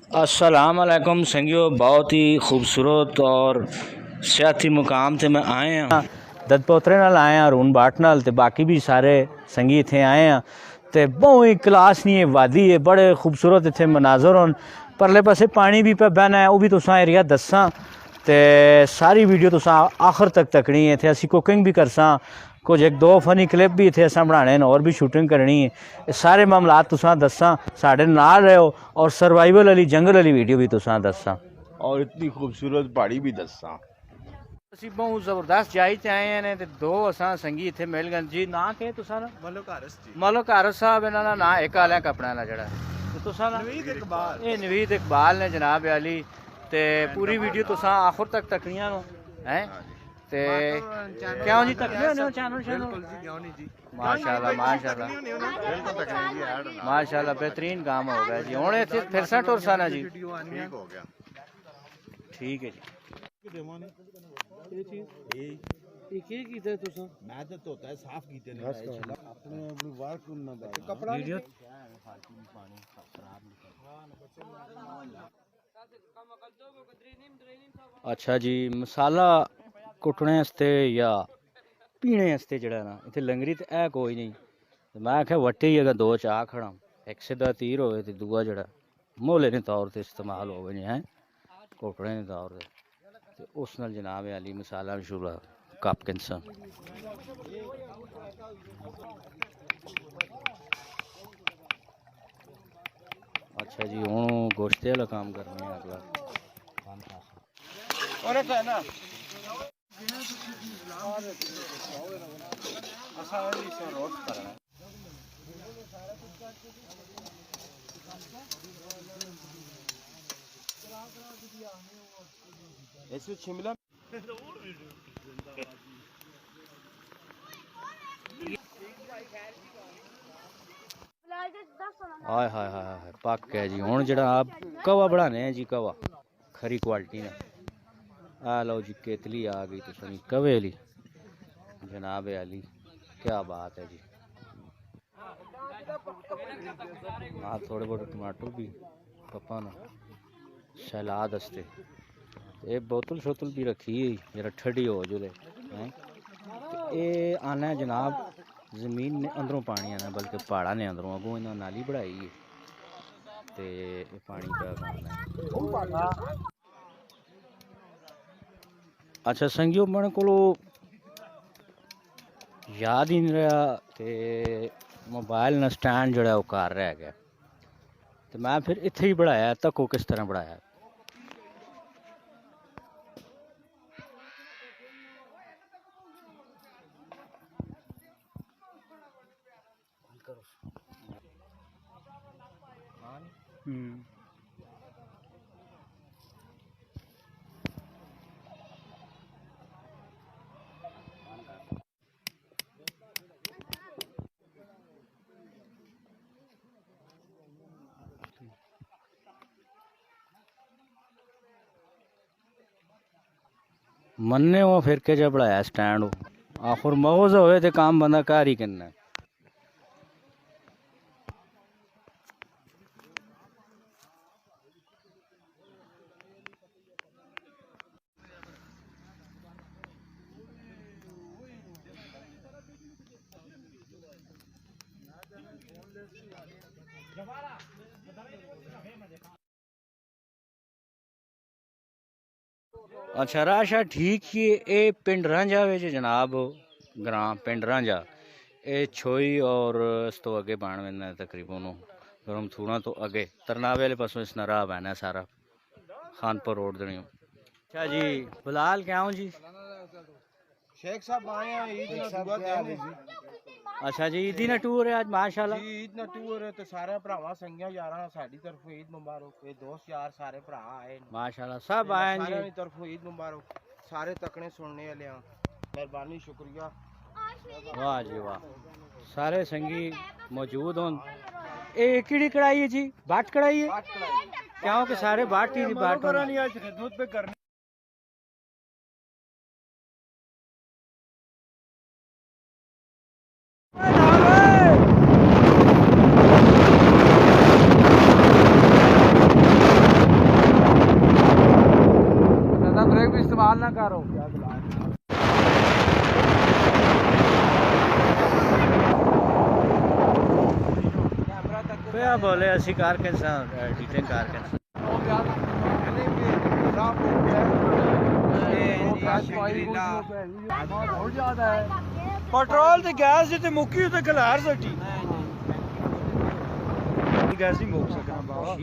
अस्सलाम वालेकुम संगियो, बहुत ही खूबसूरत और सियाती मुकाम ते मैं आए हैं। ददपोतरे नाल आए हैं, रून बाट नाल ते बाकी भी सारे संगी इत्थे आए हैं ते बहुत ही क्लास नहीं है, वादी है, बड़े खूबसूरत इत्थे मनाजर होन। परले पासे पानी भी पे बहना है, वो भी तुसां एरिया दस्सां ते सारी वीडियो तुसां आखिर तक तकनी है। इत्थे असी कुकिंग भी करसां, कुछ एक दो फनी क्लिप भी इत्थे असां बनाने और भी शूटिंग करनी है। सारे मामलात तुसां दस्सां, साढ़े नाल रहो और सर्वाइवल वाली जंगल वाली वीडियो भी तुसां दस्सां और इतनी खूबसूरत पहाड़ी भी दसा। ਅਸੀਂ ਬਹੁਤ ਜ਼ਬਰਦਸਤ ਜਾਈ ਤੇ ਆਏ ਨੇ ਤੇ ਦੋ ਅਸਾਂ ਸੰਗੀ ਇੱਥੇ ਮਿਲ ਗਏ ਜੀ। ਨਾਂ ਕੇ ਤੁਸਾਂ ਦਾ? ਮਲਕ ਹਾਰਸ ਜੀ। ਮਲਕ ਹਾਰਸ ਸਾਹਿਬ ਇਹਨਾਂ ਦਾ ਨਾਂ ਇੱਕ ਆਲਿਆ ਕਪੜਾ ਦਾ ਜਿਹੜਾ ਤੇ ਤੁਸਾਂ ਦਾ ਨਵੀਦ ਇਕਬਾਲ। ਇਹ ਨਵੀਦ ਇਕਬਾਲ ਨੇ ਜਨਾਬ ਅਲੀ। ਤੇ ਪੂਰੀ ਵੀਡੀਓ ਤੁਸਾਂ ਆਖਰ ਤੱਕ ਤੱਕਣੀਆਂ ਨੂੰ ਹੈ ਤੇ ਕਿਉਂ ਜੀ ਤੱਕਦੇ ਹੋ ਚੈਨਲ ਬਿਲਕੁਲ ਜੀ, ਕਿਉਂ ਨਹੀਂ ਜੀ। माशाल्लाह माशाल्लाह ਬਿਲਕੁਲ ਤੱਕਣੇ ਜੀ, ਐਡ ਨਾ माशाल्लाह बेहतरीन काम हो गया जी। ਹੁਣ ਇੱਥੇ ਫਿਰ ਸਾ ਟੁਰ ਸਾਨਾ ਜੀ। ਠੀਕ ਹੋ ਗਿਆ। ਠੀਕ ਹੈ ਜੀ। ਇਹ ਚੀਜ਼ ਇਹ ਕੀ ਕੀਤਾ ਤੁਸੀਂ? ਮੈਂ ਤਾਂ ਧੋਤਾ ਸਾਫ਼ ਕੀਤੇ ਨੇ ਆਪਣੇ ਆਪਣੀ ਵਾਰਕ ਨਾ ਦਾ ਕਪੜਾ ਵੀਡੀਓ अच्छा जी। मसाला कुटने आस्ते या पीने आस्ते जड़ा ना इत्थे लंगरी ते ऐ कोई नहीं। ते मैं आख्या वट्टे ही अगर दो चाह खड़ा, एक सीधा तीर होवे ते दूआ जड़ा मोले दे तौर ते इस्तेमाल होवे ने है कुटने दे तौर ते उस नाल जनाब अली मसाला मशूला कप किंसा। अच्छा जी, हुण गोश्ते वाला काम करने हैं अगला। और है ना ऐसे शिमला हाय हाय हाय हाय पक गया जी। हुण जड़ा आप कवा बनाने हैं जी, कवा खरी क्वालिटी ना। आ लो जी केतली आ गई तो सनी कवे ली जनाब अली, क्या बात है जी। हाँ थोड़े बहुत टमाटर भी पप्पा ना सलाद हस्ते। ये बोतल शोतल भी रखी है जरा ठंडी हो जुले हैं। ये आना है जनाब जमीन ने अंदरों पानी आना, बल्कि पहाड़ा ने अंदरों अगों इन्हों नाली बढ़ाई है ते ये पानी का आना है। अच्छा संगियो, मेरे को याद ही नहीं रहा ते मोबाइल ना स्टैंड जड़ा वो घर रह गया तो मैं फिर इत्थे ही बढ़ाया। तको किस तरह बढ़ाया? मन्ने वो फिर के जब बढ़ाया स्टैंड हो आखिर मौज होए ते काम बंदा घर ही करना है। अच्छा राशा ठीक ही। ये पिंड रांझा वे जनाब ग्रां पिंड रांझा। ये छोई और इस तो अगे बन मैंने तकरीबन गरम थूड़ा तो अगे तरनावे वाले पासों इस राह बहना सारा खानपुर रोड दे। अच्छा जी बिलाल क्या हूँ जी? शेख साहब आए हैं ईद ना दुआ देने जी। अच्छा जी ईदी ना टूर है आज माशाल्लाह। जी ईद ना टूर है ते सारे भरावां संगियां यारां साडी तरफों ईद मुबारक। ये दोस्त यार सारे भरा आए ने माशाल्लाह सब आए हैं सारे जी। दी तरफों ईद मुबारक। सारे तकने सुनने वाले हैं, मेहरबानी शुक्रिया। वाह जी वाह, सारे संगी मौजूद हों। ये किहड़ी कढ़ाई है जी? बाट कढ़ाई है क्यों कि सारे बाट ही बाट खिदमत पे करने करो ਪਿਆ ਬੋਲੇ ਅਸੀਂ ਕਰਕੇ ਸਾਂ ਐਡੀਟਿੰਗ ਕਰਕੇ पेट्रोल ते गैस ते मुक्की ते खलार सटी गैस ही मुक सकना बाबा